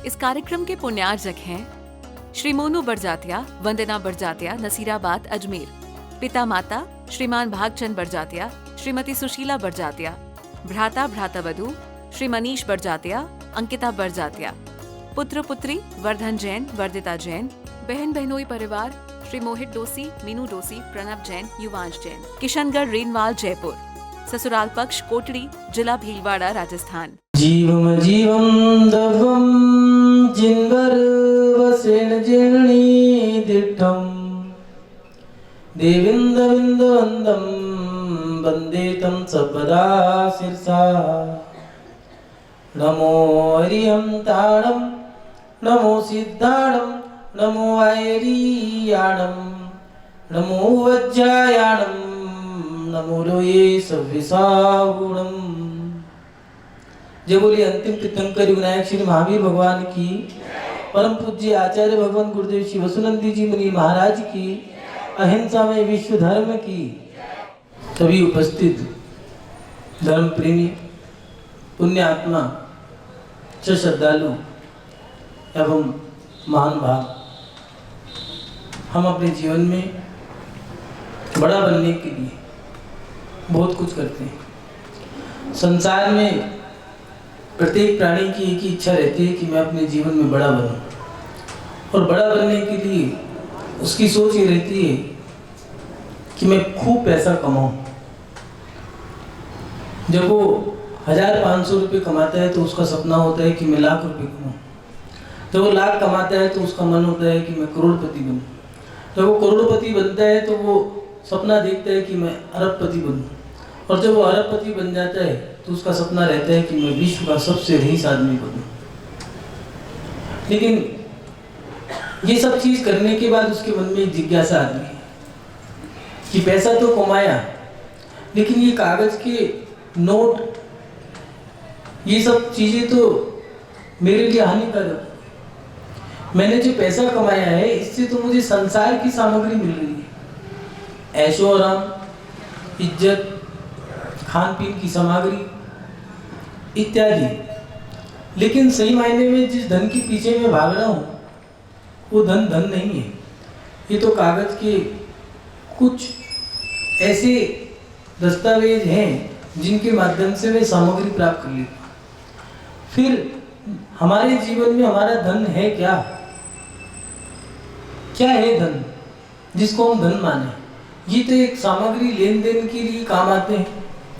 इस कार्यक्रम के पुण्यार्जक हैं श्री मोनू बड़जात्या, वंदना बड़जात्या, नसीराबाद, अजमेर। पिता माता श्रीमान भागचंद बड़जात्या, श्रीमती सुशीला बड़जात्या। भ्राता भ्रातावधू श्री मनीष बड़जात्या, अंकिता बड़जात्या। पुत्र पुत्री वर्धन जैन, वर्दिता जैन। बहन बहनोई परिवार श्री मोहित डोसी, मीनू डोसी, प्रणव जैन, युवांश जैन। किशनगढ़, रेनवाल, जयपुर। ससुराल पक्ष कोटड़ी, जिला भीलवाड़ा, राजस्थान। जीवम जीवम दवम जिंगर वसेन जेणी दिठम देविंद विंद वंदम वंदे तम सबदा शिरसा। नमो हरियम ताणम, नमो सिद्धाणम, नमो ऐरियाणम, नमो वज्रायाणम, नमो लोये सव्विसागुणम। जय बोलिए अंतिम तीर्थंकर विनायक श्री महावीर भगवान की, परम पूज्य आचार्य भगवान गुरुदेव श्री वसुनंदी जी मुनि महाराज की, अहिंसा में विश्व धर्म की। सभी उपस्थित धर्म प्रेमी, पुण्य आत्मा, श्रद्धालु एवं महान भाव, हम अपने जीवन में बड़ा बनने के लिए बहुत कुछ करते हैं। संसार में प्रत्येक प्राणी की एक ही इच्छा रहती है कि मैं अपने जीवन में बड़ा बनूं, और बड़ा बनने के लिए उसकी सोच ये रहती है कि मैं खूब पैसा कमाऊं। जब वो 1500 रुपये कमाता है तो उसका सपना होता है कि मैं लाख रुपए कमाऊं। जब वो लाख कमाता है तो उसका मन होता है कि मैं करोड़पति बनूं। जब वो करोड़पति बनता है तो वो सपना देखता है कि मैं अरबपति बनूं। और जब वो अरबपति बन जाता है तो उसका सपना रहता है कि मैं विश्व का सबसे रईस आदमी बनूं। लेकिन ये सब चीज करने के बाद उसके मन में एक जिज्ञासा आती है कि पैसा तो कमाया, लेकिन ये कागज के नोट, ये सब चीजें तो मेरे लिए हानिकारक। मैंने जो पैसा कमाया है इससे तो मुझे संसार की सामग्री मिल रही है, ऐशो आराम, इज्जत, खान पीन की सामग्री इत्यादि। लेकिन सही मायने में जिस धन के पीछे मैं भाग रहा हूँ वो धन धन नहीं है। ये तो कागज के कुछ ऐसे दस्तावेज हैं जिनके माध्यम से मैं सामग्री प्राप्त कर लेता हूँ। फिर हमारे जीवन में हमारा धन है क्या? क्या है धन जिसको हम धन माने? ये तो एक सामग्री लेन देन के लिए काम आते हैं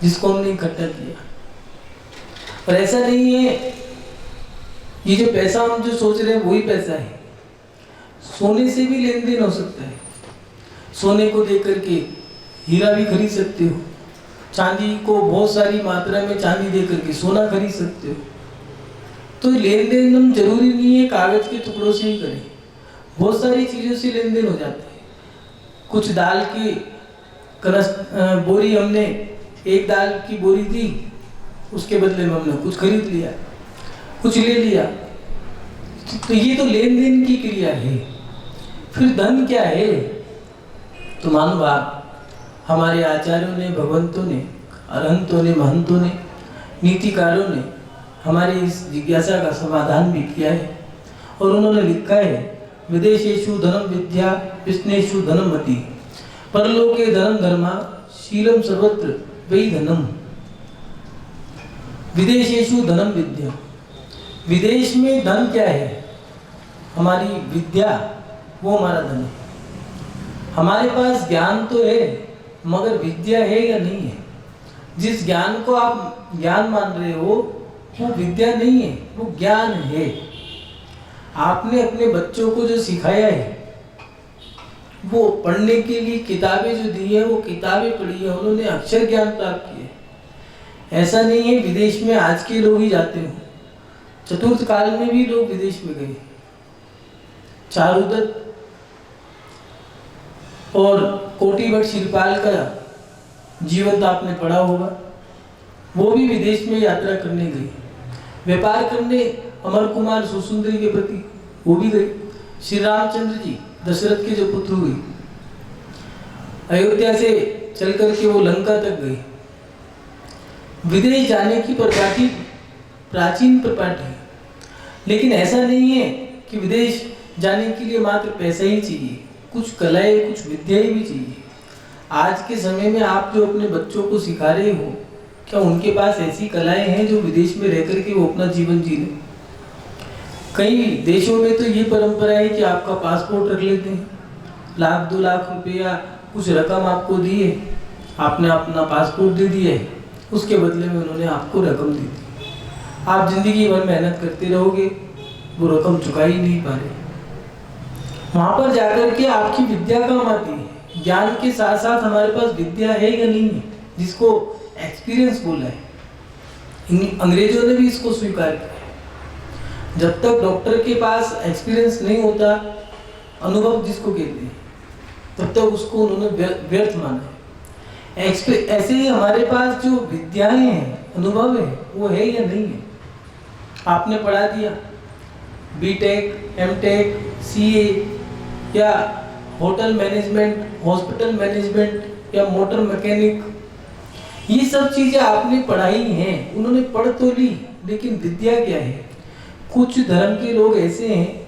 जिसको हमने इकट्ठा किया। पर ऐसा नहीं है, ये जो पैसा हम जो सोच रहे हैं वही पैसा है। सोने से भी लेन देन हो सकता है। सोने को देकर के हीरा भी खरीद सकते हो, चांदी को बहुत सारी मात्रा में चांदी देकर के सोना खरीद सकते हो। तो लेन देन हम जरूरी नहीं है कागज के टुकड़ों से ही करें, बहुत सारी चीजों से लेन देन हो जाता है। कुछ दाल की बोरी, हमने एक दाल की बोरी दी, उसके बदले में हमने कुछ खरीद लिया, कुछ ले लिया। तो ये तो लेन देन की क्रिया है। फिर धन क्या है? तो मानो बाप, हमारे आचार्यों ने, भगवंतों ने, अरहंतों ने, महंतों ने, नीतिकारों ने हमारी इस जिज्ञासा का समाधान भी किया है। और उन्होंने लिखा है, विदेशेषु धनम विद्या, विष्णेषु धनम मति, परलोके धनम धर्मा, शीलम सर्वत्र वही धनम। विदेशेषु धनम विद्या, विदेश में धन क्या है? हमारी विद्या, वो हमारा धन है। हमारे पास ज्ञान तो है, मगर विद्या है या नहीं है? जिस ज्ञान को आप ज्ञान मान रहे हो वो विद्या नहीं है, वो ज्ञान है। आपने अपने बच्चों को जो सिखाया है, वो पढ़ने के लिए किताबें जो दी है वो किताबें पढ़ी है, उन्होंने अक्षर ज्ञान प्राप्त किया। ऐसा नहीं है विदेश में आज के लोग ही जाते हो, चतुर्थ काल में भी लोग विदेश में गए। चारुदत्त और कोटिभट्ट शिरपाल का जीवन तो आपने पढ़ा होगा, वो भी विदेश में यात्रा करने गए। व्यापार करने अमर कुमार सुसुंदरी के प्रति वो भी गए। श्री रामचंद्र जी दशरथ के जो पुत्र हुए, अयोध्या से चल करके वो लंका तक गए। विदेश जाने की प्रपाटी प्राचीन प्रपाटी है, लेकिन ऐसा नहीं है कि विदेश जाने के लिए मात्र पैसा ही चाहिए, कुछ कलाएं, कुछ विद्याएं भी चाहिए। आज के समय में आप जो अपने बच्चों को सिखा रहे हो, क्या उनके पास ऐसी कलाएं हैं जो विदेश में रह करके वो अपना जीवन जी लें? कई देशों में तो ये परंपरा है कि आपका पासपोर्ट रख लेते हैं, 1 लाख 2 लाख रुपया कुछ रकम आपको दी है, आपने अपना पासपोर्ट दे दिया है, उसके बदले में उन्होंने आपको रकम दी थी। आप जिंदगी भर मेहनत करते रहोगे, वो रकम चुका ही नहीं पा रहे। वहाँ पर जाकर के आपकी विद्या काम आती है। ज्ञान के साथ साथ हमारे पास विद्या है या नहीं है, जिसको एक्सपीरियंस बोला है। अंग्रेजों ने भी इसको स्वीकार किया है। जब तक डॉक्टर के पास एक्सपीरियंस नहीं होता, अनुभव जिसको कहते हैं, तब तक उसको उन्होंने व्यर्थ माना है। ऐसे ही हमारे पास जो विद्याएं हैं, अनुभव है, वो है या नहीं है। आपने पढ़ा दिया बीटेक, एमटेक, सीए या होटल मैनेजमेंट, हॉस्पिटल मैनेजमेंट या मोटर मैकेनिक, ये सब चीजें आपने पढ़ाई हैं, उन्होंने पढ़ तो ली, लेकिन विद्या क्या है? कुछ धर्म के लोग ऐसे हैं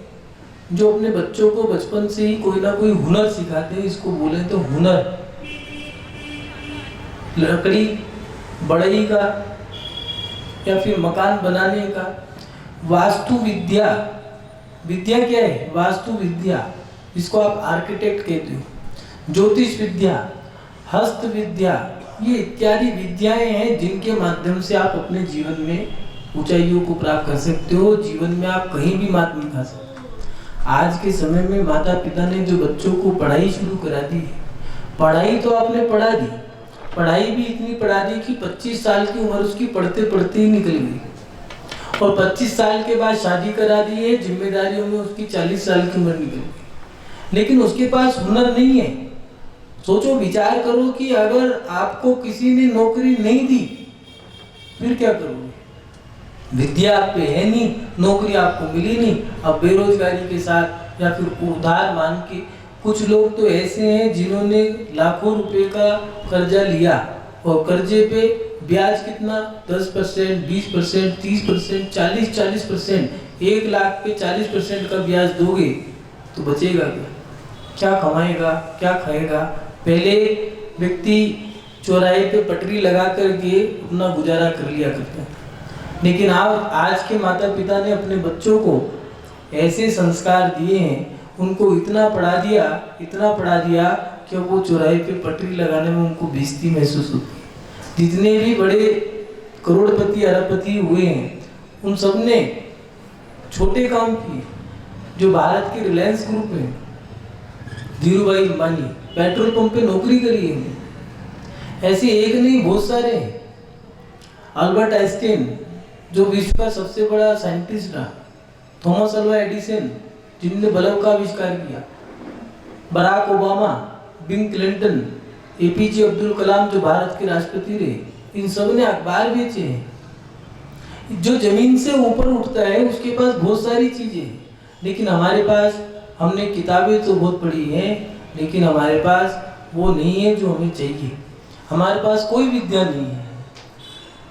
जो अपने बच्चों को बचपन से ही कोई ना कोई हुनर सिखाते हैं। इसको बोले तो हुनर, लकड़ी बढ़ई का या फिर मकान बनाने का। वास्तु विद्या, विद्या क्या है? वास्तु विद्या, जिसको आप आर्किटेक्ट कहते हो। ज्योतिष विद्या, हस्त विद्या, ये इत्यादि विद्याएं हैं जिनके माध्यम से आप अपने जीवन में ऊंचाइयों को प्राप्त कर सकते हो। जीवन में आप कहीं भी मात नहीं खा सकते। आज के समय में माता पिता ने जो बच्चों को पढ़ाई शुरू करा दी है, पढ़ाई तो आपने पढ़ा दी, पढ़ाई भी इतनी पढ़ा दी कि 25 साल की उम्र उसकी पढ़ते पढ़ते ही निकल गई, और 25 साल के बाद शादी करा दी है, जिम्मेदारियों में उसकी 40 साल की उम्र निकल गई, लेकिन उसके पास हुनर नहीं है। सोचो, विचार करो कि अगर आपको किसी ने नौकरी नहीं दी, फिर क्या करोगे? विद्या आप पे है नहीं, नौकरी आपको मिली नहीं, अब बेरोजगारी के साथ या फिर उधार मांग के। कुछ लोग तो ऐसे हैं जिन्होंने लाखों रुपए का कर्जा लिया, और कर्जे पे ब्याज कितना? 10%, 20%, 30%, 40%। 1 लाख पे 40% का ब्याज दोगे तो बचेगा क्या? क्या कमाएगा, क्या खाएगा? पहले व्यक्ति चौराहे पे पटरी लगा करके अपना गुजारा कर लिया करता है, लेकिन आज के माता पिता ने अपने बच्चों को ऐसे संस्कार दिए हैं, उनको इतना पढ़ा दिया कि वो चौराहे पे पटरी लगाने में उनको बेइज्जती महसूस होती है। जितने भी बड़े करोड़पति अरबपति हुए हैं, उन सब ने छोटे काम किए। जो भारत के रिलायंस ग्रुप है, धीरूभाई अंबानी, पेट्रोल पंप पे नौकरी करी है। ऐसे एक नहीं, बहुत सारे हैं। अल्बर्ट आइंस्टाइन, जो विश्व का सबसे बड़ा साइंटिस्ट रहा, थॉमस अल्वा एडिसन, जिनने बल्ब का आविष्कार किया, Barack Obama, Bill Clinton, APJ Abdul Kalam जो भारत के राष्ट्रपति रहे, इन सब ने अखबार बेचे हैं। जो जमीन से ऊपर उठता है उसके पास बहुत सारी चीजें हैं, लेकिन हमारे पास, हमने किताबें तो बहुत पढ़ी हैं, लेकिन हमारे पास वो नहीं है जो हमें चाहिए। हमारे पास कोई विद्या नहीं है।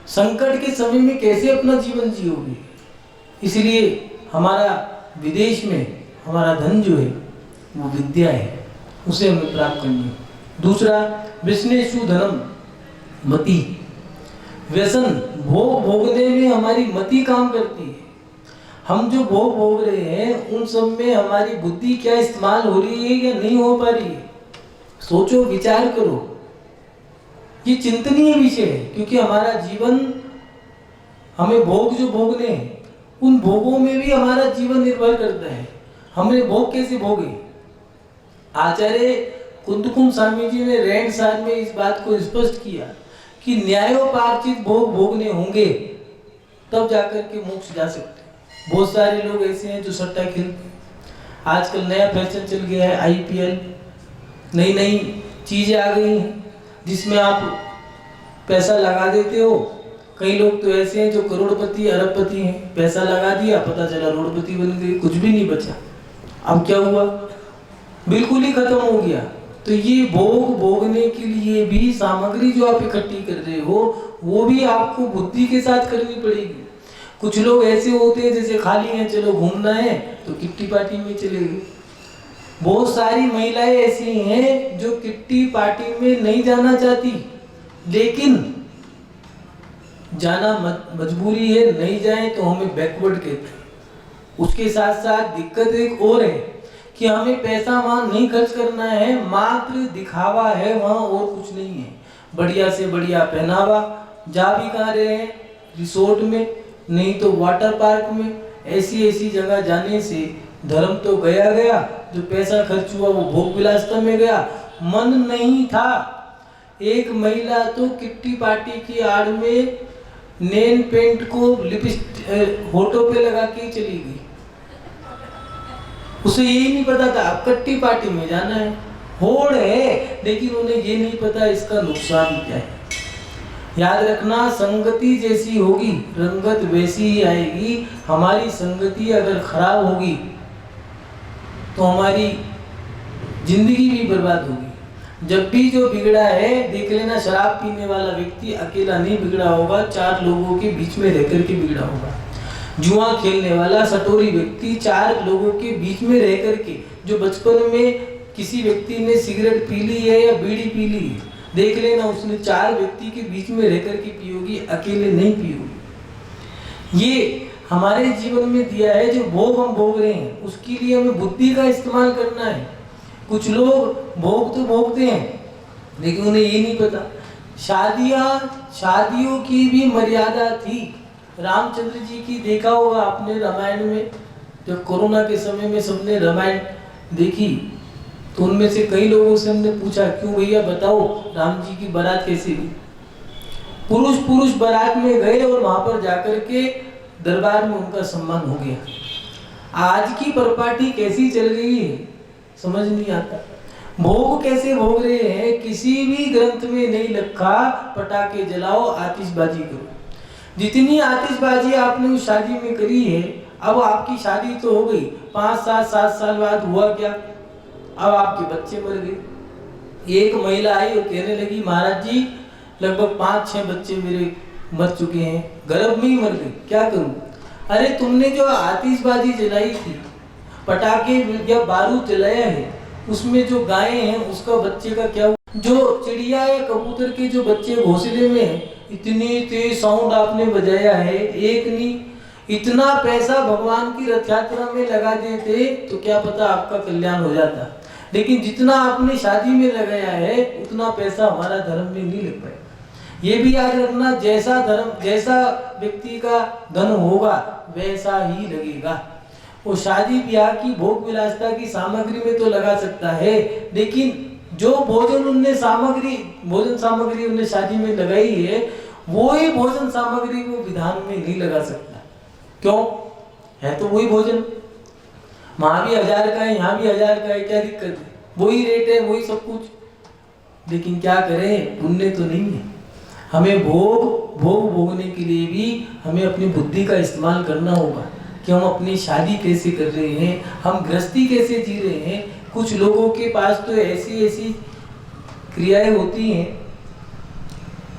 संकट के समय में कैसे अपना जीवन जियोगे? इसलिए हमारा विदेश में हमारा धन जो है वो विद्या है, उसे हमें प्राप्त करनी है। दूसरा, व्यसनेषु धनम मति, व्यसन भोग भोगने में हमारी मति काम करती है। हम जो भोग भोग रहे हैं उन सब में हमारी बुद्धि क्या इस्तेमाल हो रही है या नहीं हो पा रही है? सोचो, विचार करो। ये चिंतनीय विषय है, क्योंकि हमारा जीवन, हमें भोग जो भोगने हैं, उन भोगों में भी हमारा जीवन निर्भर करता है। हमने भोग कैसे भोगे? आचार्य कुंदकुम स्वामी जी ने रहन सहन में इस बात को स्पष्ट किया कि न्यायोपार्जित भोग भोगने होंगे, तब जाकर के मोक्ष जा सकते हैं। बहुत सारे लोग ऐसे हैं जो सट्टा खेलते हैं। आजकल नया फैशन चल गया है, आईपीएल, नई नई चीजें आ गई हैं जिसमें आप पैसा लगा देते हो। कई लोग तो ऐसे हैं जो करोड़पति अरबपति हैं, पैसा लगा दिया, पता चला रोडपति बन गए, कुछ भी नहीं बचा। अब क्या हुआ? बिल्कुल ही खत्म हो गया। तो ये भोग भोगने के लिए भी सामग्री जो आप इकट्ठी कर रहे हो, वो भी आपको बुद्धि के साथ करनी पड़ेगी। कुछ लोग ऐसे होते हैं जैसे खाली हैं, चलो घूमना है तो किट्टी पार्टी में चले गए। बहुत सारी महिलाएं ऐसी हैं जो किट्टी पार्टी में नहीं जाना चाहती, लेकिन जाना मजबूरी है, नहीं जाए तो हमें बैकवर्ड कहते हैं। उसके साथ साथ दिक्कत एक और है कि हमें पैसा वहाँ नहीं खर्च करना है, मात्र दिखावा है वहाँ, और कुछ नहीं है। बढ़िया से बढ़िया पहनावा, जा भी कहाँ रहे हैं, रिसोर्ट में, नहीं तो वाटर पार्क में। ऐसी ऐसी जगह जाने से धर्म तो गया गया, जो पैसा खर्च हुआ वो भोग विलासता में गया, मन नहीं था। एक महिला तो किट्टी पार्टी की आड़ में नेल पेंट को लिपस्टिक होठों पे लगा के चली गई। उसे यही नहीं पता था अब किट्टी पार्टी में जाना है, होड़ है, लेकिन उन्हें ये नहीं पता इसका नुकसान क्या है। याद रखना, संगति जैसी होगी रंगत वैसी ही आएगी। हमारी संगति अगर खराब होगी तो हमारी जिंदगी भी बर्बाद होगी। जब भी जो बिगड़ा है, देख लेना, शराब पीने वाला व्यक्ति अकेला नहीं बिगड़ा होगा, 4 लोगों के बीच में रहकर के बिगड़ा होगा। जुआ खेलने वाला सटोरी व्यक्ति 4 लोगों के बीच में रह करके, जो बचपन में किसी व्यक्ति ने सिगरेट पी ली है या बीड़ी पी ली है, देख लेना उसने 4 व्यक्ति के बीच में रह करके पी होगी, अकेले नहीं पी होगी। ये हमारे जीवन में दिया है, जो भोग हम भोग रहे हैं उसके लिए हमें बुद्धि का इस्तेमाल करना है। कुछ लोग भोग तो भोगते हैं लेकिन उन्हें ये नहीं पता, शादियों की भी मर्यादा थी। रामचंद्र जी की देखा होगा आपने रामायण में, जब कोरोना के समय में सबने रामायण देखी तो उनमें से कई लोगों से हमने पूछा, क्यों भैया बताओ राम जी की बारात कैसी हुई। पुरुष बारात में गए और वहां पर जाकर के दरबार में उनका सम्मान हो गया। आज की परिपाटी कैसी चल रही है समझ नहीं आता। भोग कैसे भोग रहे हैं, किसी भी ग्रंथ में नहीं लिखा पटाखे जलाओ आतिशबाजी करो। जितनी आतिशबाजी आपने उस शादी में करी है, अब आपकी शादी तो हो गई, 5-7 साल बाद हुआ क्या, अब आपके बच्चे मर गए। एक महिला आई और कहने लगी, महाराज जी लगभग 5-6 बच्चे मेरे मर चुके हैं, गर्भ में ही मर गए, क्या करूं। अरे तुमने जो आतिशबाजी जलाई थी, पटाखे या बारूद जलाया है, उसमें जो गायें हैं उसका बच्चे का क्या हुआ। जो चिड़िया या कबूतर के जो बच्चे घोंसले में हैं, इतनी तेज साउंड आपने बजाया है, एक नहीं, इतना पैसा भगवान की रथ यात्रा में लगा देते तो क्या पता आपका कल्याण हो जाता। लेकिन जितना आपने शादी में लगाया है उतना पैसा हमारा धर्म में नहीं लग पाया। ये भी याद रखना, जैसा व्यक्ति का धन होगा वैसा ही लगेगा। वो शादी ब्याह की भोग विलासता की सामग्री में तो लगा सकता है, लेकिन जो भोजन सामग्री उन्हें शादी में लगाई है, वो ही भोजन सामग्री वो विधान में नहीं लगा सकता। क्यों? है तो वही भोजन, वहां भी 1000 का है, यहाँ भी 1000 का है, क्या दिक्कत है, वही रेट है, वही सब कुछ। लेकिन क्या करें, पुण्य तो नहीं है। हमें भोगने के लिए भी हमें अपनी बुद्धि का इस्तेमाल करना होगा कि हम अपनी शादी कैसे कर रहे हैं, हम गृहस्थी कैसे जी रहे हैं। कुछ लोगों के पास तो ऐसी क्रियाएं होती हैं,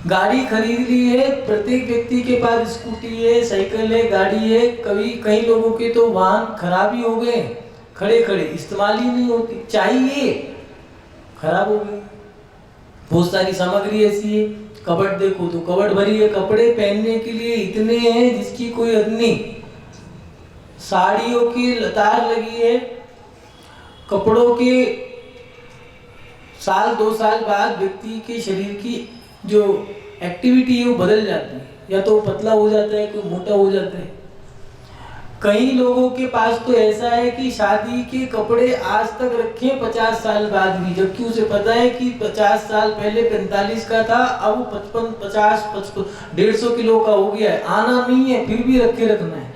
गाड़ी खरीद ली है, प्रत्येक व्यक्ति के पास स्कूटी है, साइकिल है, गाड़ी है, कई लोगों के तो वाहन खराब ही हो गए, खड़े इस्तेमाल ही नहीं होती, चाहिए खराब हो गई। बहुत सारी सामग्री ऐसी है, कबर्ड देखो तो कबर्ड भरी है, कपड़े पहनने के लिए इतने हैं जिसकी कोई हद नहीं, साड़ियों की लतार लगी है, कपड़ों के 1-2 साल बाद व्यक्ति के शरीर की जो एक्टिविटी है वो बदल जाती है, या तो पतला हो जाता है, कोई मोटा हो जाता है। कई लोगों के पास तो ऐसा है कि शादी के कपड़े आज तक रखे 50 साल बाद भी, जबकि उसे पता है कि 50 साल पहले 45 का था, अब 150 किलो का हो गया है, आना नहीं है फिर भी रखे रखना है।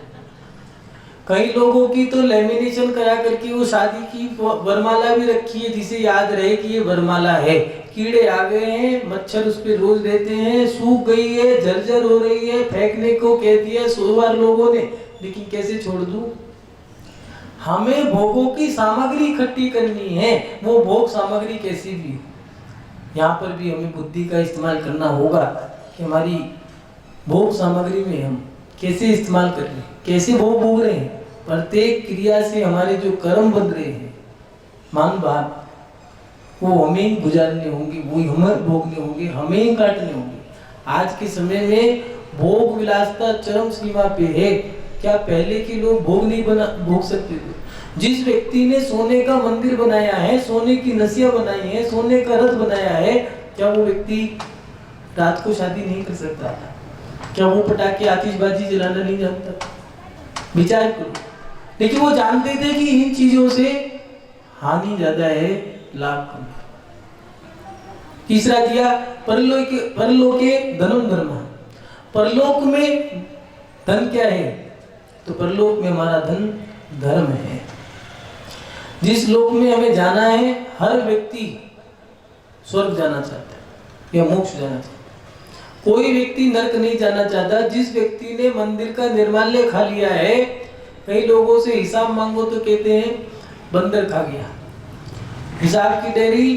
कई लोगों की तो लेमिनेशन करा करके वो शादी की वरमाला भी रखी है, जिसे याद रहे कि ये वरमाला है। कीड़े आ गए हैं, मच्छर उस पे रोज रहते हैं, सूख गई है, जर्जर हो रही है, फेंकने को कह दिया 100 बार लोगों ने, लेकिन कैसे छोड़ दूं। हमें भोगों की सामग्री इकट्ठी करनी है, वो भोग सामग्री कैसी भी हो। यहाँ पर भी हमें बुद्धि का इस्तेमाल करना होगा कि हमारी भोग सामग्री में हम कैसे इस्तेमाल कर रहे हैं, कैसे भोग भोग रहे हैं। प्रत्येक क्रिया से हमारे जो कर्म बन रहे हैं मान भाव, वो हमें ही गुजारने होंगे, वो हमें भोगने होंगे, हमें ही काटने होंगे। आज के समय में भोग विलासता चरम सीमा पे है। क्या पहले के लोग भोग नहीं भोग सकते थे? जिस व्यक्ति ने सोने का मंदिर बनाया है, सोने की नसिया बनाई है, सोने का रथ बनाया है, क्या वो व्यक्ति रात को शादी नहीं कर सकता था? क्या वो पटाखे आतिशबाजी जलाना नहीं जानता? विचार करो। लेकिन वो जानते थे कि इन चीजों से हानि ज्यादा है, लाभ कम। तीसरा दिया परलोके धनम धर्म। परलोक में धन क्या है? तो परलोक में हमारा धन धर्म है। जिस लोक में हमें जाना है, हर व्यक्ति स्वर्ग जाना चाहता है या मोक्ष जाना चाहता है। कोई व्यक्ति नरक नहीं जाना चाहता। जिस व्यक्ति ने मंदिर का निर्माल्य खा लिया है, कई लोगों से हिसाब मांगो तो कहते हैं बंदर खा गया। हिसाब की डायरी,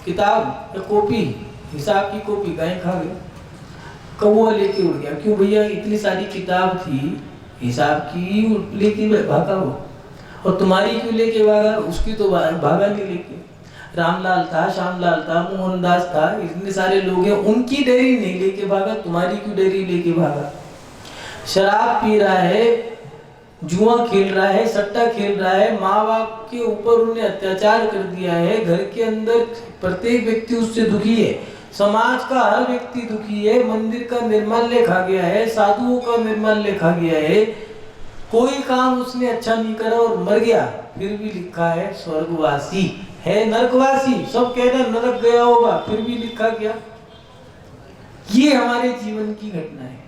किताब या कॉपी, हिसाब की कॉपी गाय खा गई, कौवा लेके उड़ गया। क्यों भैया? इतनी सारी किताब थी हिसाब की, लेके भागा वो। और तुम्हारी क्यों लेके भागा? उसकी तो भागा नहीं लेके। रामलाल था, श्यामलाल था, मोहनदास था, इतने सारे लोग हैं, उनकी डायरी नहीं लेके भागा, तुम्हारी क्यों डायरी लेके भागा? शराब पी रहा है, जुआ खेल रहा है, सट्टा खेल रहा है, माँ बाप के ऊपर उन्हें अत्याचार कर दिया है, घर के अंदर प्रत्येक व्यक्ति उससे दुखी है, समाज का हर व्यक्ति दुखी है, मंदिर का निर्माल्य खा गया है, साधुओं का निर्माल्य खा गया है, कोई काम उसने अच्छा नहीं करा और मर गया, फिर भी लिखा है स्वर्गवासी है, नरकवासी सब कह रहे नरक गया होगा, फिर भी लिखा गया। ये हमारे जीवन की घटना है।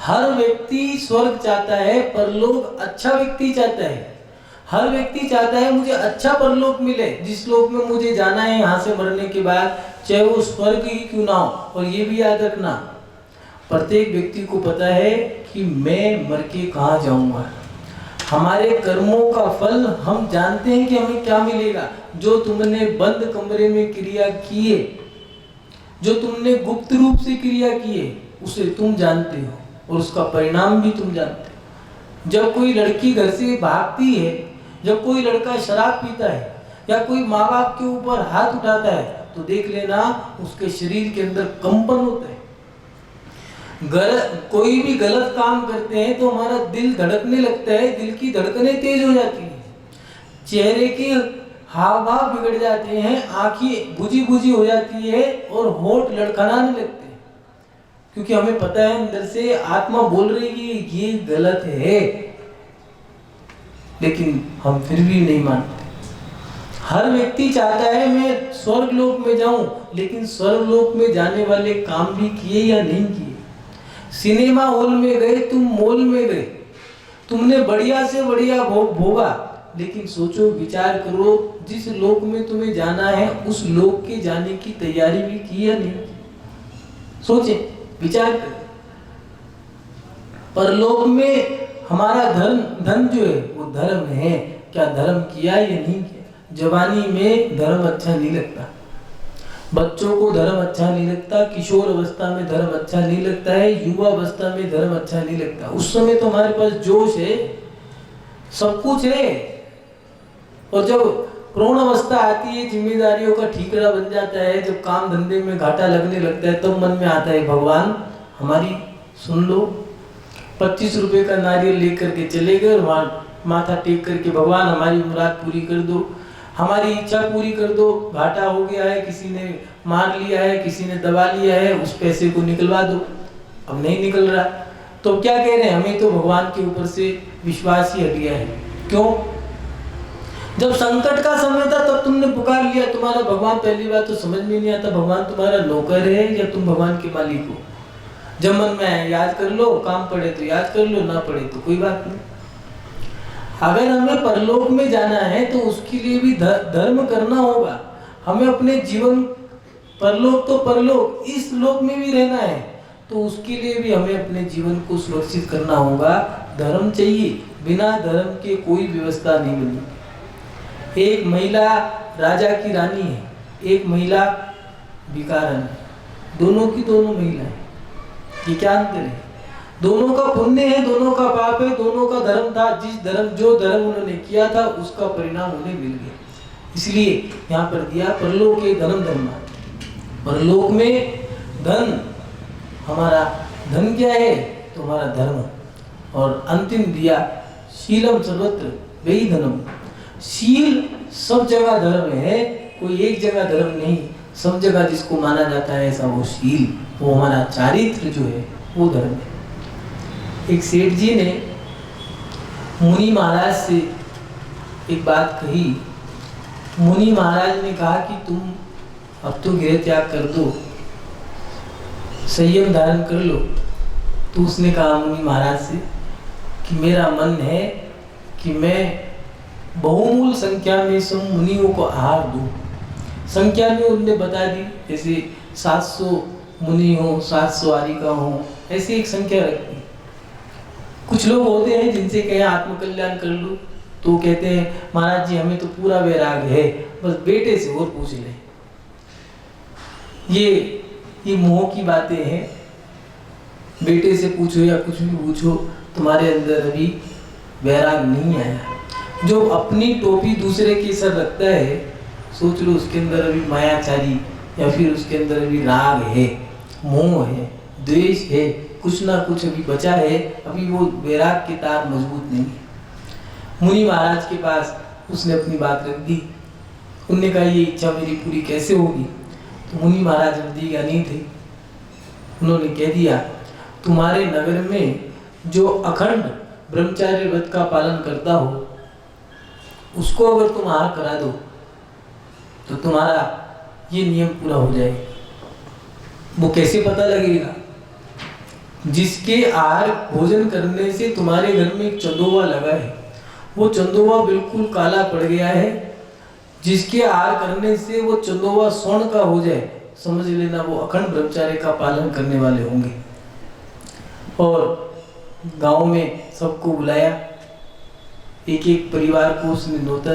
हर व्यक्ति स्वर्ग चाहता है, परलोक अच्छा व्यक्ति चाहता है। हर व्यक्ति चाहता है मुझे अच्छा परलोक मिले, जिस लोक में मुझे जाना है यहाँ से मरने के बाद, चाहे वो स्वर्ग ही क्यों ना हो। और ये भी याद रखना, प्रत्येक व्यक्ति को पता है कि मैं मर के कहाँ जाऊंगा। हमारे कर्मों का फल हम जानते हैं कि हमें क्या मिलेगा। जो तुमने बंद कमरे में क्रिया किए, जो तुमने गुप्त रूप से क्रिया किए, उसे तुम जानते हो और उसका परिणाम भी तुम जानते हो। जब कोई लड़की घर से भागती है, जब कोई लड़का शराब पीता है या कोई माँ बाप के ऊपर हाथ उठाता है, तो देख लेना उसके शरीर के अंदर कंपन होता है। कोई भी गलत काम करते हैं तो हमारा दिल धड़कने लगता है, दिल की धड़कनें तेज हो जाती हैं, चेहरे के हाव भाव बिगड़ जाते हैं, आंखें बुझी बुझी हो जाती है और होंठ लड़खड़ाने लगते हैं, क्योंकि हमें पता है अंदर से आत्मा बोल रही है कि ये गलत है, लेकिन हम फिर भी नहीं मानते। हर व्यक्ति चाहता है मैं स्वर्ग लोक में जाऊं, लेकिन स्वर्ग लोक में जाने वाले काम भी किए या नहीं किए। सिनेमा हॉल में गए, तुम मॉल में गए, तुमने बढ़िया से बढ़िया भोग भोगा, लेकिन सोचो, विचार करो, जिस लोक में तुम्हें जाना है उस लोक के जाने की तैयारी भी की या नहीं। सोचे, विचार करें। परलोक में हमारा धन जो है वो धर्म है, क्या धर्म किया या नहीं किया। जवानी में धर्म अच्छा नहीं लगता, बच्चों को धर्म अच्छा नहीं लगता, किशोर अवस्था में धर्म अच्छा नहीं लगता है, युवा अवस्था में धर्म अच्छा नहीं लगता। उस समय तो हमारे पास जोश है, सब कुछ है, और जब प्रौढ़ अवस्था आती है, जिम्मेदारियों का ठीकरा बन जाता है, जब काम धंधे में घाटा लगने लगता है, तब मन में आता है भगवान हमारी सुन लो। 25 रुपए का नारियल लेकर के चले गए और वहाँ माथा टेक करके भगवान हमारी मुराद पूरी कर दो, हमारी इच्छा पूरी कर दो। घाटा हो गया है, किसी ने मार लिया है, किसी ने दबा लिया है, उस पैसे को निकलवा दो। अब नहीं निकल रहा, तो क्या कह रहे हैं, हमें तो भगवान के ऊपर से विश्वास ही हट गया है। क्यों? जब संकट का समय था तब तुमने पुकार लिया, तुम्हारा भगवान पहली बार तो समझ में नहीं आता भगवान तुम्हारा नौकर है या तुम भगवान के मालिक हो। जब मन में आए याद कर लो, काम पड़े तो याद कर लो, ना पड़े तो कोई बात नहीं। अगर हमें परलोक में जाना है तो उसके लिए भी धर्म करना होगा। हमें अपने जीवन, परलोक तो परलोक, इस लोक में भी रहना है, तो उसके लिए भी हमें अपने जीवन को सुरक्षित करना होगा। धर्म चाहिए, बिना धर्म के कोई व्यवस्था नहीं बनी। एक महिला राजा की रानी है, एक महिला भिखारन है, दोनों की दोनों महिला है। ये क्या अंतर है? दोनों का पुण्य है, दोनों का पाप है, दोनों का धर्म था। जो धर्म उन्होंने किया था उसका परिणाम उन्हें मिल गया। इसलिए यहाँ पर दिया परलोक के धर्म धर्मा। परलोक में धन, हमारा धन क्या है? तो हमारा धर्म। और अंतिम दिया शीलम सर्वत्र वही धर्म। शील सब जगह धर्म है, कोई एक जगह धर्म नहीं, सब जगह जिसको माना जाता है ऐसा वो शील, वो हमारा चारित्र जो है वो धर्म है। एक सेठ जी ने मुनि महाराज से एक बात कही। मुनि महाराज ने कहा कि तुम अब तो गृह त्याग कर दो, संयम धारण कर लो। तो उसने कहा मुनि महाराज से कि मेरा मन है कि मैं बहुमूल संख्या में सब मुनियों को आहार दूं। संख्या में उनने बता दी, जैसे 700 मुनि हो, 700 आरिका हो, ऐसी एक संख्या रखी। कुछ लोग होते हैं जिनसे कहें आत्मकल्याण कर लो तो कहते हैं महाराज जी हमें तो पूरा वैराग है, बस बेटे से और पूछ लें। ये मोह की बातें हैं। बेटे से पूछो या कुछ भी पूछो, तुम्हारे अंदर अभी वैराग नहीं आया। जो अपनी टोपी दूसरे के सर रखता है, सोच लो उसके अंदर अभी मायाचारी या फिर उसके अंदर अभी राग है, मोह है, द्वेष है, कुछ ना कुछ अभी बचा है, अभी वो वैराग के तार मजबूत नहीं है। मुनि महाराज के पास उसने अपनी बात रख दी। उनने कहा ये इच्छा मेरी पूरी कैसे होगी? तो मुनि महाराज नजदीक नहीं थे। उन्होंने कह दिया तुम्हारे नगर में जो अखंड ब्रह्मचार्य व्रत का पालन करता हो उसको अगर तुम आहार करा दो तो तुम्हारा ये नियम पूरा हो जाएगा। वो कैसे पता लगेगा? जिसके आहार भोजन करने से तुम्हारे घर में एक चंदोवा लगा है, वो चंदोवा बिल्कुल काला पड़ गया है। जिसके आहार करने से वो चंदोवा स्वर्ण का हो जाए, समझ लेना वो अखंड ब्रह्मचार्य का पालन करने वाले होंगे। और गांव में सबको बुलाया, एक एक परिवार को उसने न्योता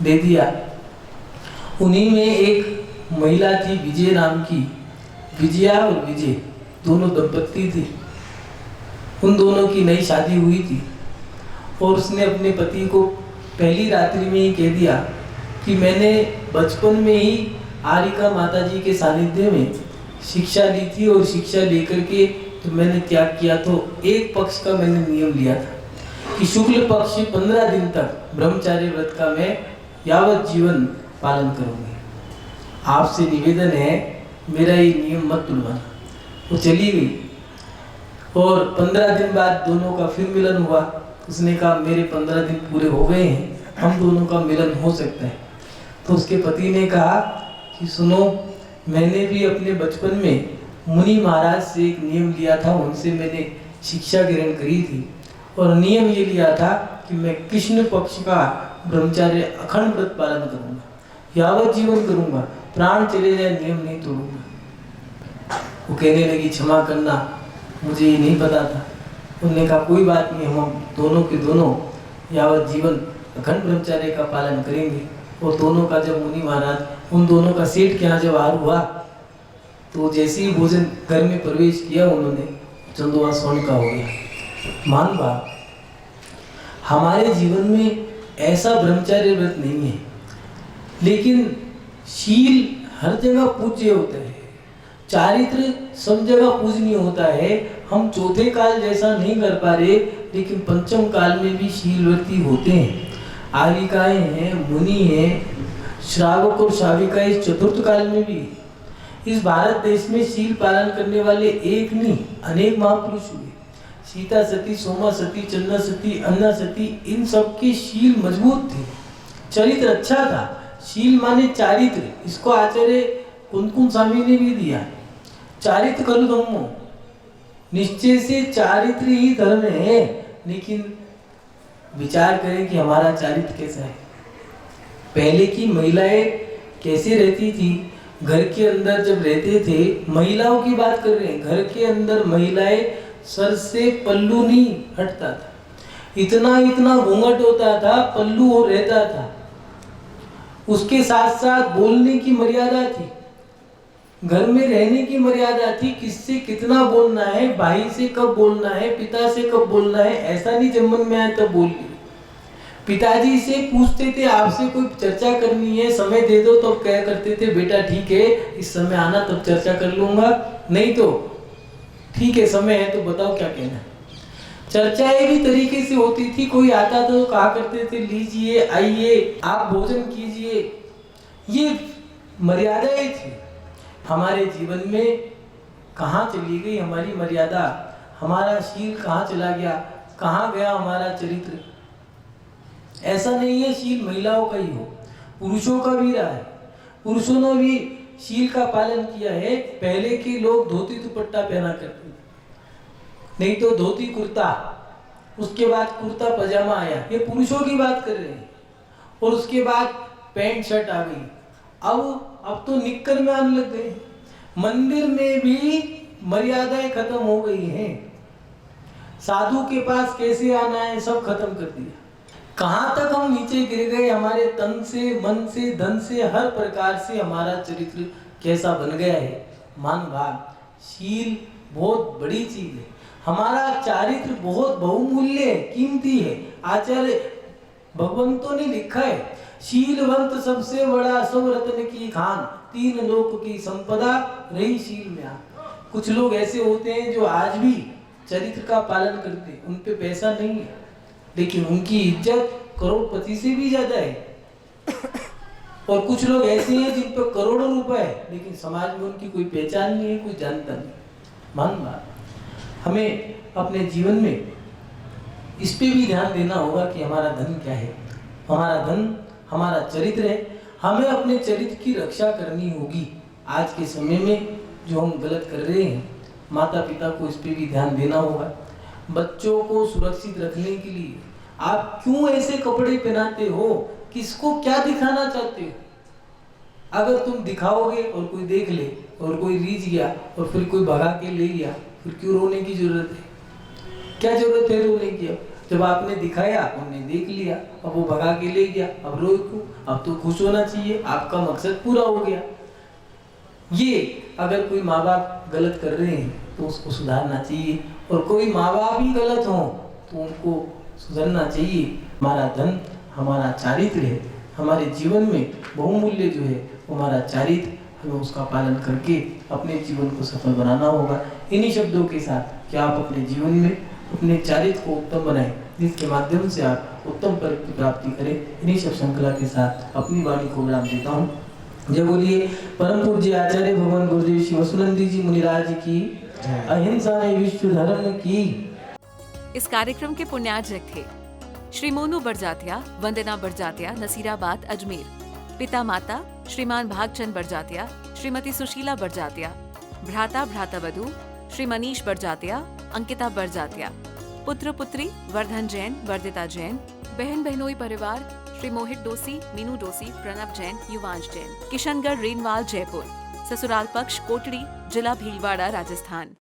दे दिया। उन्हीं में एक महिला थी विजय नाम की। विजया और विजय दोनों दंपत्ति थे। उन दोनों की नई शादी हुई थी और उसने अपने पति को पहली रात्रि में ही कह दिया कि मैंने बचपन में ही आरिका माता जी के सानिध्य में शिक्षा ली थी और शिक्षा लेकर के तो मैंने त्याग किया। तो एक पक्ष का मैंने नियम लिया था कि शुक्ल पक्ष 15 दिन तक ब्रह्मचार्य व्रत का मैं यावत जीवन पालन करूंगी। आपसे निवेदन है मेरा ये नियम मत तोड़वाना। वो चली गई और 15 दिन बाद दोनों का फिर मिलन हुआ। उसने कहा मेरे 15 दिन पूरे हो गए हैं, हम दोनों का मिलन हो सकता है। तो उसके पति ने कहा कि सुनो, मैंने भी अपने बचपन में मुनि महाराज से एक नियम लिया था, उनसे मैंने शिक्षा ग्रहण करी थी और नियम ये लिया था कि मैं कृष्ण पक्ष का ब्रह्मचार्य अखंड व्रत पालन करूंगा, यावत जीवन करूंगा, प्राण चले जाए नियम नहीं तोड़ूंगा। वो कहने लगी क्षमा करना, मुझे ये नहीं पता था। उन्होंने कहा कोई बात नहीं, हम दोनों के दोनों यावत जीवन अखंड ब्रह्मचार्य का पालन करेंगे। और दोनों का जब मुनि महाराज उन दोनों का सेठ के यहाँ जब आहार हुआ तो जैसे ही भोजन घर में प्रवेश किया उन्होंने, चंदोवा स्वर्ण का हो गया। मान भाव हमारे जीवन में ऐसा ब्रह्मचार्य व्रत नहीं है, लेकिन शील हर जगह पूज्य होता है, चारित्र सब जगह पूजनीय होता है। हम चौथे काल जैसा नहीं कर पा रहे, लेकिन पंचम काल में भी शीलवर्ती होते हैं। आरिकाएं हैं, मुनि हैं, श्रावक और श्राविकाएं चतुर्थ काल में भी। इस भारत देश में शील पालन करने वाले एक नहीं अनेक महापुरुष हुए। सीता सती, सोमा सती, चंदा सती, अन्ना सती, इन सब के शील मजबूत थे, चरित्र अच्छा था। शील माने चारित्र, इसको आचार्य कुंकुम स्वामी ने भी दिया। चारित्र करो धम्मो, निश्चय से चारित्र ही धर्म है। लेकिन विचार करें कि हमारा चारित्र कैसा है। पहले की महिलाएं कैसे रहती थी, घर के अंदर जब रहते थे, महिलाओं की बात कर रहे हैं, घर के अंदर महिलाएं सर से पल्लू नहीं हटता था, इतना इतना घूंघट होता था, पल्लू हो रहता था। उसके साथ साथ बोलने की मर्यादा थी। घर में रहने की मर्यादा थी, किससे कितना बोलना है, भाई से कब बोलना है, पिता से कब बोलना है, ऐसा नहीं जब मन में आए तब बोल लिया। पिताजी से पूछते थे आपसे कोई चर्चा करनी है, समय दे दो, तो क्या करते थे, बेटा ठीक है इस समय आना तब चर्चा कर लूंगा, नहीं तो ठीक है समय है तो बताओ क्या कहना है। चर्चाएं भी तरीके से होती थी, कोई आता तो कहा करते थे लीजिए आइए आप भोजन कीजिए, ये मर्यादाएं थी। हमारे जीवन में कहाँ चली गई हमारी मर्यादा, हमारा शील कहाँ चला गया, कहाँ गया हमारा चरित्र। ऐसा नहीं है शील महिलाओं का ही हो, पुरुषों का भी रहा है। पुरुषों ने भी शील का पालन किया है। पहले के लोग धोती दुपट्टा पहना करते थे, नहीं तो धोती कुर्ता, उसके बाद कुर्ता पजामा आया, ये पुरुषों की बात कर रहे हैं। और उसके बाद पैंट शर्ट आ गई, अब तो निक्कर में आने लग गए। मंदिर में भी मर्यादाएं खत्म हो गई हैं। साधु के पास कैसे आना है सब खत्म कर दिया। कहाँ तक हम नीचे गिर गए, हमारे तन से, मन से, धन से, हर प्रकार से हमारा चरित्र कैसा बन गया है। मान भाग, शील बहुत बड़ी चीज है। हमारा चारित्र बहुत बहुमूल्य है, कीमती है। आचार्य भगवंतों ने लिखा है शीलवंत सबसे बड़ा, सब रत्न की खान, तीन लोक की संपदा रही शील में आ। कुछ लोग ऐसे होते हैं जो आज भी चरित्र का पालन करते हैं, उन पे पैसा नहीं है लेकिन उनकी इज्जत करोड़पति से भी ज्यादा है। और कुछ लोग ऐसे हैं जिन पर करोड़ों रुपए है लेकिन समाज में उनकी कोई पहचान नहीं है, कोई जानता नहीं। मान बात, हमें अपने जीवन में इस पे भी ध्यान देना होगा कि हमारा धन क्या है। हमारा धन हमारा चरित्र है, हमें अपने चरित्र की रक्षा करनी होगी। आज के समय में जो हम गलत कर रहे हैं, माता पिता को इस पे भी ध्यान देना होगा। बच्चों को सुरक्षित रखने के लिए आप क्यों ऐसे कपड़े पहनाते हो, किसको क्या दिखाना चाहते हो। अगर तुम दिखाओगे और कोई देख ले और कोई रीझ गया और फिर कोई भगा के ले गया, फिर क्यों रोने की जरूरत है, क्या जरूरत है रोने की। जब आपने दिखाया, उन्होंने देख लिया, अब वो भगा के ले गया, अब रो क्यों, अब तो खुश होना चाहिए, आपका मकसद पूरा हो गया। ये अगर कोई माँ बाप गलत कर रहे हैं तो उसको सुधारना चाहिए, और कोई माँ बाप ही गलत हो तो उनको सुधरना चाहिए। हमारा धन हमारा चारित्र है, हमारे जीवन में बहुमूल्य जो है वो हमारा चारित्र, हमें उसका पालन करके अपने जीवन को सफल बनाना होगा। इन्हीं शब्दों के साथ कि आप अपने जीवन में अपने चारित्र को उत्तम बनाएं, जिसके माध्यम से आप उत्तम फल की प्राप्ति करें। इन्हीं सब श्रृंखला के साथ अपनी वाणी को विराम देता हूँ। जय बोलिए परम पूज्य आचार्य भगवान गुरुदेव श्री वसुनंदी जी मुनिराज की, अहिंसा ने विश्व धर्म की। इस कार्यक्रम के पुण्यार्जक थे श्री मोनू बरजातिया, वंदना बरजातिया, नसीराबाद, अजमेर। पिता माता श्रीमान भागचंद बरजातिया, श्रीमती सुशीला बरजातिया। भ्राता भ्रातावधू श्री मनीष बरजातिया, अंकिता बरजातिया। पुत्र पुत्री वर्धन जैन, वर्दिता जैन। बहन बहनोई परिवार श्री मोहित डोसी, मीनू डोसी, प्रणव जैन, युवांश जैन। किशनगढ़, रेनवाल, जयपुर। ससुराल पक्ष कोटड़ी, जिला भीलवाड़ा, राजस्थान।